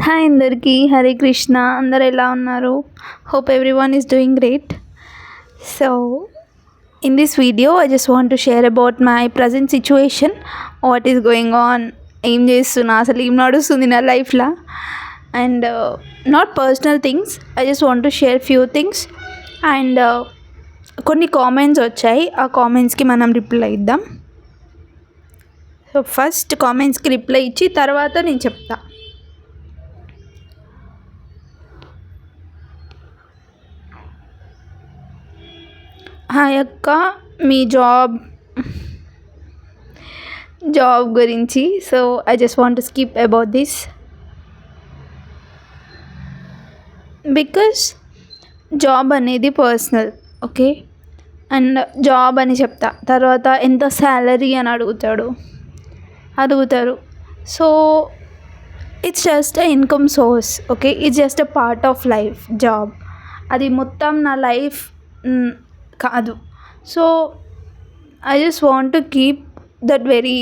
Hi అందరికీ, హరే కృష్ణ. అందరు ఎలా ఉన్నారు? Hope everyone is doing great. So in this video I just want to share about my present situation. What is going on, ఏం చేస్తున్నా, అసలు ఏం నడుస్తుంది నా లైఫ్లో. And not personal things, I just want to share few things. And కొన్ని comments వచ్చాయి, ఆ కామెంట్స్కి మనం రిప్లై ఇద్దాం. సో ఫస్ట్ కామెంట్స్కి రిప్లై ఇచ్చి తర్వాత నేను చెప్తా. హాయ్ అక్క, మీ జాబ్ గురించి. So I just want to skip about this because job అనేది పర్సనల్, ఓకే. అండ్ జాబ్ అని చెప్తా, తర్వాత ఎంత శాలరీ అని అడుగుతారు. So it's just a income source, okay. It's just a part of life. Job అది మొత్తం నా లైఫ్ కాదు. So I just want to keep that very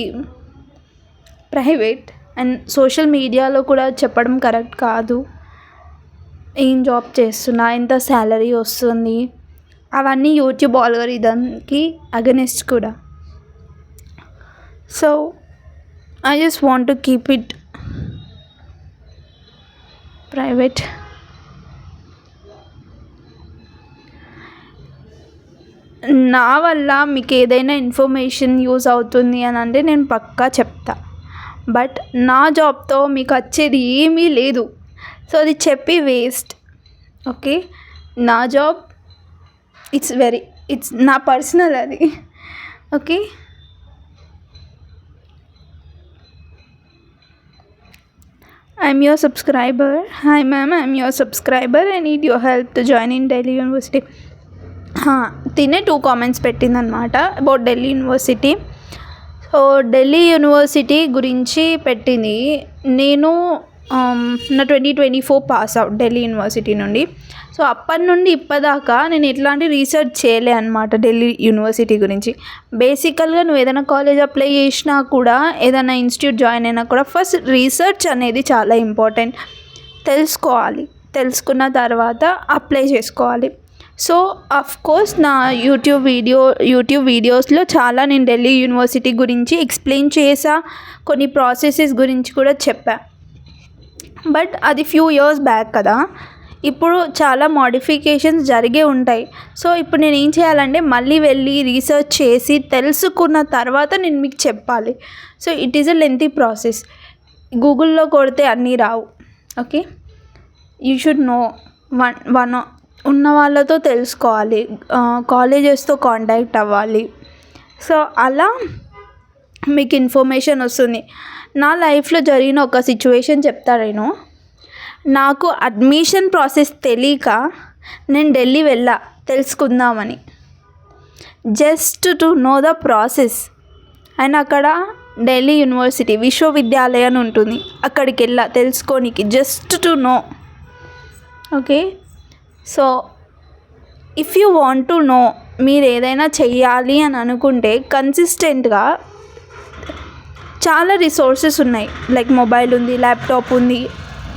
private. And social మీడియాలో కూడా చెప్పడం కరెక్ట్ కాదు. ఏం జాబ్ చేస్తున్నా, ఎంత శాలరీ వస్తుంది, అవన్నీ యూట్యూబ్ ఆల్గోరిథంకి అగెనిస్ట్ కూడా. So I just want to keep it private. నా వల్ల మీకు ఏదైనా ఇన్ఫర్మేషన్ యూజ్ అవుతుంది అని అంటే నేను పక్కా చెప్తా. బట్ నా జాబ్తో మీకు వచ్చేది ఏమీ లేదు. సో అది చెప్పి వేస్ట్, ఓకే. నా జాబ్ ఇట్స్ నా పర్సనల్, అది okay. I'm your subscriber. Hi ma'am, I'm your subscriber. I need your help to join in Delhi university. తినే 2 కామెంట్స్ పెట్టిందనమాట about Delhi university. So Delhi university గురించి పెట్టింది. నేను నా 2024 పాస్ అవుట్ ఢిల్లీ యూనివర్సిటీ నుండి. సో అప్పటి నుండి ఇప్పటిదాకా నేను ఎట్లాంటి రీసెర్చ్ చేయలే అనమాట ఢిల్లీ యూనివర్సిటీ గురించి. బేసికల్గా నువ్వు ఏదైనా కాలేజ్ అప్లై చేసినా కూడా, ఏదైనా ఇన్స్టిట్యూట్ జాయిన్ అయినా కూడా ఫస్ట్ రీసెర్చ్ అనేది చాలా ఇంపార్టెంట్. తెలుసుకున్న తర్వాత అప్లై చేసుకోవాలి. సో అఫ్కోర్స్ నా యూట్యూబ్ వీడియోస్లో చాలా నేను ఢిల్లీ యూనివర్సిటీ గురించి ఎక్స్ప్లెయిన్ చేసా, కొన్ని ప్రాసెసెస్ గురించి కూడా చెప్పా. బట్ అది ఫ్యూ ఇయర్స్ బ్యాక్ కదా, ఇప్పుడు చాలా మోడిఫికేషన్స్ జరిగే ఉంటాయి. సో ఇప్పుడు నేను ఏం చేయాలంటే మళ్ళీ వెళ్ళి రీసెర్చ్ చేసి తెలుసుకున్న తర్వాత నేను మీకు చెప్పాలి. So it is a lengthy process. గూగుల్లో కొడితే అన్నీ రావు, ఓకే. You should know. వన్ ఉన్న వాళ్ళతో తెలుసుకోవాలి, కాలేజెస్తో కాంటాక్ట్ అవ్వాలి. సో అలా మీకు ఇన్ఫర్మేషన్ వస్తుంది. నా లైఫ్లో జరిగిన ఒక సిచ్యువేషన్ చెప్తా నేను. నాకు అడ్మిషన్ ప్రాసెస్ తెలియక నేను ఢిల్లీ వెళ్ళా తెలుసుకుందామని, just to know the process. And అక్కడ ఢిల్లీ యూనివర్సిటీ విశ్వవిద్యాలయం ఉంటుంది, అక్కడికి వెళ్ళా తెలుసుకోనికి, just to know, okay. So if you want to know, మీరు ఏదైనా చెయ్యాలి అని అనుకుంటే కన్సిస్టెంట్గా చాలా రిసోర్సెస్ ఉన్నాయి. లైక్ మొబైల్ ఉంది, ల్యాప్టాప్ ఉంది,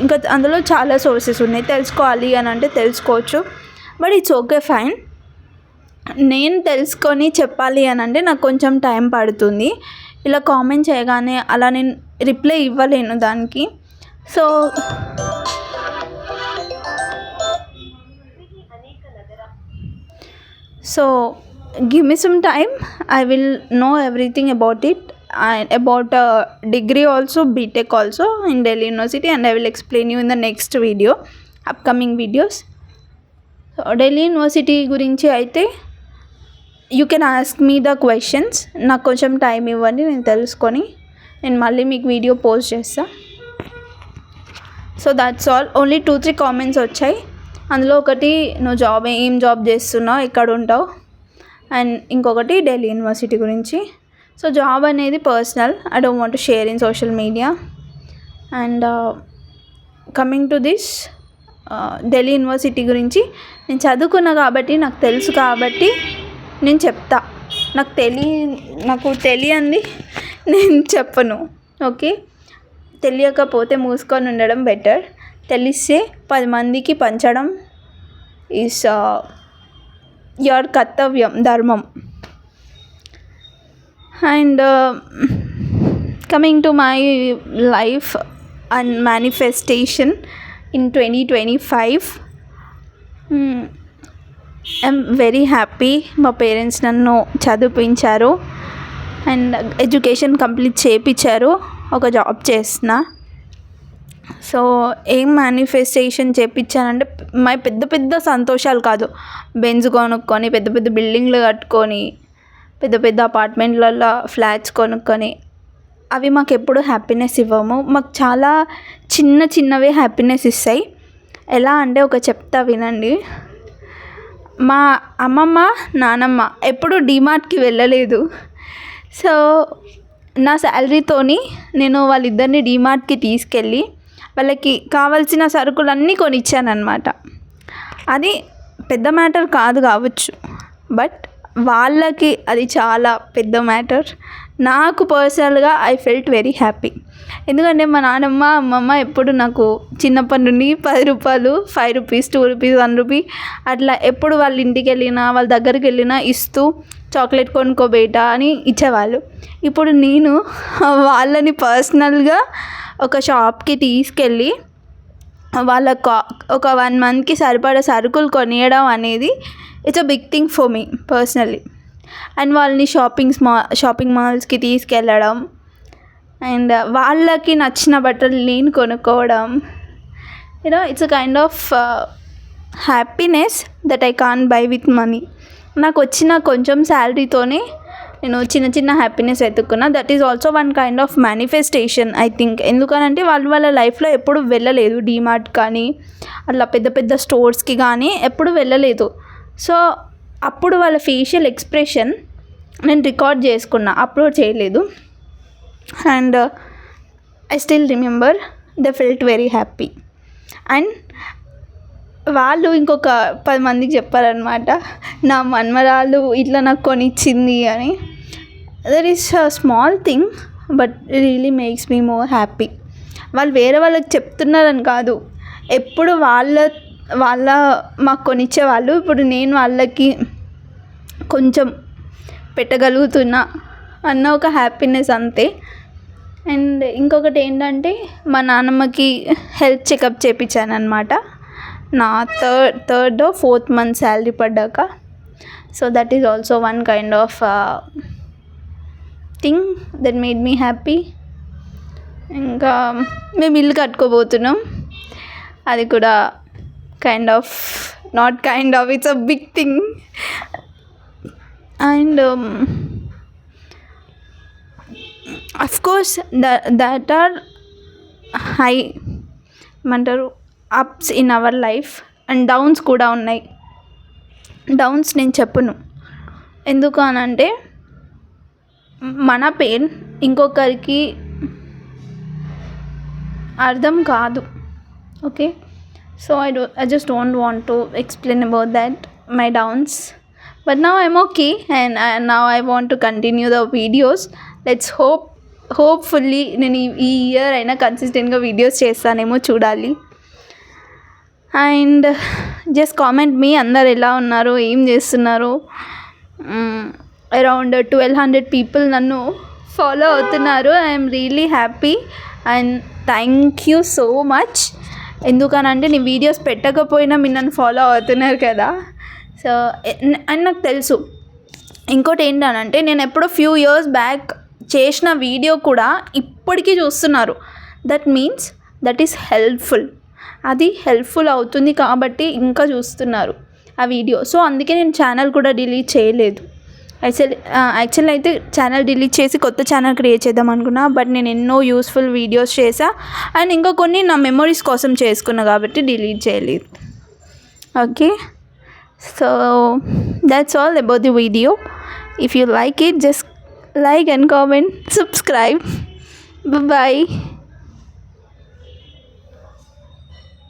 ఇంకా అందులో చాలా సోర్సెస్ ఉన్నాయి. తెలుసుకోవాలి అని అంటే తెలుసుకోవచ్చు. But it's okay, fine. నేను తెలుసుకొని చెప్పాలి అని అంటే నాకు కొంచెం టైం పడుతుంది. ఇలా కామెంట్ చేయగానే అలా నేను రిప్లై ఇవ్వలేను దానికి. So give me some time, I will know everything about it, and about degree also, BTech also in Delhi University, and I will explain you in the next video, upcoming videos. So Delhi University గురించి అయితే you can ask me the questions. నాకు కొంచెం time ఇవ్వండి, నేను తెలుసుకొని నేను మళ్ళీ మీకు వీడియో పోస్ట్ చేస్తా. So that's all. Only 2-3 comments వచ్చాయి. అందులో ఒకటి నువ్వు ఏం జాబ్ చేస్తున్నావు, ఎక్కడ ఉంటావు, అండ్ ఇంకొకటి ఢిల్లీ యూనివర్సిటీ గురించి. సో జాబ్ అనేది personal, I don't want to share in social media. And coming to this Delhi university గురించి, నేను చదువుకున్నా కాబట్టి నాకు తెలుసు కాబట్టి నేను చెప్తా. నాకు తెలియంది నేను చెప్పను, ఓకే. తెలియకపోతే మూసుకొని ఉండడం బెటర్. తెలిస్తే 10 మందికి పంచడం ఈజ్ యువర్ కర్తవ్యం, ధర్మం. And coming to my life and manifestation in 2025, I'm very happy. మా పేరెంట్స్ నన్ను చదివించారు అండ్ ఎడ్యుకేషన్ కంప్లీట్ చేయించారు. ఒక జాబ్ చేస్తున్నా. సో ఏం మేనిఫెస్టేషన్ చేయించానంటే మై పెద్ద పెద్ద సంతోషాలు కాదు. బెంజ్ కొనుక్కొని, పెద్ద పెద్ద బిల్డింగ్లు కట్టుకొని, పెద్ద పెద్ద అపార్ట్మెంట్లలో ఫ్లాట్స్ కొనుక్కొని అవి మాకు ఎప్పుడు హ్యాపీనెస్ ఇవ్వము. మాకు చాలా చిన్న చిన్నవే హ్యాపీనెస్ ఇస్తాయి. ఎలా అంటే ఒక చెప్తా వినండి. మా అమ్మమ్మ నానమ్మ ఎప్పుడు డీమార్ట్కి వెళ్ళలేదు. సో నా శాలరీతోని నేను వాళ్ళిద్దరిని డీమార్ట్కి తీసుకెళ్ళి వాళ్ళకి కావాల్సిన సరుకులన్నీ కొనిచ్చానమాట. అది పెద్ద మ్యాటర్ కాదు కావచ్చు, బట్ వాళ్ళకి అది చాలా పెద్ద మ్యాటర్. నాకు పర్సనల్గా ఐ ఫెల్ట్ వెరీ హ్యాపీ. ఎందుకంటే మా నాన్నమ్మ అమ్మమ్మ ఎప్పుడు నాకు చిన్నప్పటి నుండి 10 రూపాయలు, 5 రూపీస్, 2 రూపీస్, 1 రూపీ అట్లా ఎప్పుడు వాళ్ళ ఇంటికి వెళ్ళినా వాళ్ళ దగ్గరికి వెళ్ళినా ఇస్తూ చాక్లెట్ కొనుక్కోబేటా అని ఇచ్చేవాళ్ళు. ఇప్పుడు నేను వాళ్ళని పర్సనల్గా ఒక షాప్కి తీసుకెళ్ళి వాళ్ళకు ఒక 1 మంత్కి సరిపడా సరుకులు కొనియడం అనేది it's a big thing for me personally. And వాళ్ళని షాపింగ్ మాల్స్కి తీసుకెళ్ళడం అండ్ వాళ్ళకి నచ్చిన బట్టలు నేను కొనుక్కోవడం, it's a kind of happiness that I can't buy with money. నాకు వచ్చిన కొంచెం శాలరీతోనే నేను చిన్న చిన్న హ్యాపీనెస్ వెతుక్కున్నా. That is also one kind of manifestation I think. ఎందుకనంటే వాళ్ళ లైఫ్లో ఎప్పుడు వెళ్ళలేదు, డీమార్ట్ కానీ అట్లా పెద్ద పెద్ద స్టోర్స్కి కానీ ఎప్పుడు వెళ్ళలేదు. సో అప్పుడు వాళ్ళ ఫేషియల్ ఎక్స్ప్రెషన్ నేను రికార్డ్ చేసుకున్నా, అప్లోడ్ చేయలేదు. And I still remember they felt very happy. And వాళ్ళు ఇంకొక 10 మందికి చెప్పారనమాట, నా మన్మరాలు ఇట్లా నాకు కొనిచ్చింది అని. That is a small thing but really makes me more happy. వాళ్ళు వేరే వాళ్ళకి చెప్తున్నారని కాదు, ఎప్పుడు వాళ్ళ మాకు కొనిచ్చేవాళ్ళు. ఇప్పుడు నేను వాళ్ళకి కొంచెం పెట్టగలుగుతున్నా అన్న ఒక హ్యాపీనెస్ అంతే. అండ్ ఇంకొకటి ఏంటంటే మా నాన్నమ్మకి హెల్త్ చెకప్ చేయించాను అనమాట నా third or fourth month salary పడ్డాక. So that is also one kind of thing that made me happy. ఇంకా మేము ఇల్లు కట్టుకోబోతున్నాం, అది కూడా not kind of, it's a big thing. And of course that are high ఏమంటారు ups in our life and downs కూడా ఉన్నాయి. Downs నేను చెప్పను, ఎందుకు అనంటే మన పెయిన్ ఇంకొకరికి అర్థం కాదు. Okay, so I just don't want to explain about that, my downs. But now I'm okay and now I want to continue the videos. Let's hopefully నేను ఈ ఇయర్ అయినా కన్సిస్టెంట్గా వీడియోస్ చేస్తానేమో, చూడాలి. అండ్ జస్ట్ కామెంట్ మీ, అందరు ఎలా ఉన్నారు, ఏం చేస్తున్నారు. అరౌండ్ 1200 పీపుల్ నన్ను ఫాలో అవుతున్నారు. I'm really happy and thank you so much. ఎందుకనంటే నేను వీడియోస్ పెట్టకపోయినా మీరు నన్ను ఫాలో అవుతున్నారు కదా. సో అండ్ నాకు తెలుసు ఇంకోటి ఏంటనంటే, నేను ఎప్పుడో ఫ్యూ ఇయర్స్ బ్యాక్ చేసిన వీడియో కూడా ఇప్పటికీ చూస్తున్నారు. That means that is helpful. అది హెల్ప్ఫుల్ అవుతుంది కాబట్టి ఇంకా చూస్తున్నారు ఆ వీడియో. సో అందుకే నేను ఛానల్ కూడా డిలీట్ చేయలేదు. యాక్చువల్ అయితే ఛానల్ డిలీట్ చేసి కొత్త ఛానల్ క్రియేట్ చేద్దాం అనుకున్నా, బట్ నేను ఎన్నో యూస్ఫుల్ వీడియోస్ చేసా అండ్ ఇంకా కొన్ని నా మెమరీస్ కోసం చేసుకున్నా కాబట్టి డిలీట్ చేయలేదు. Okay, so that's all about the video. If you like it, just like and comment, subscribe. Bye bye.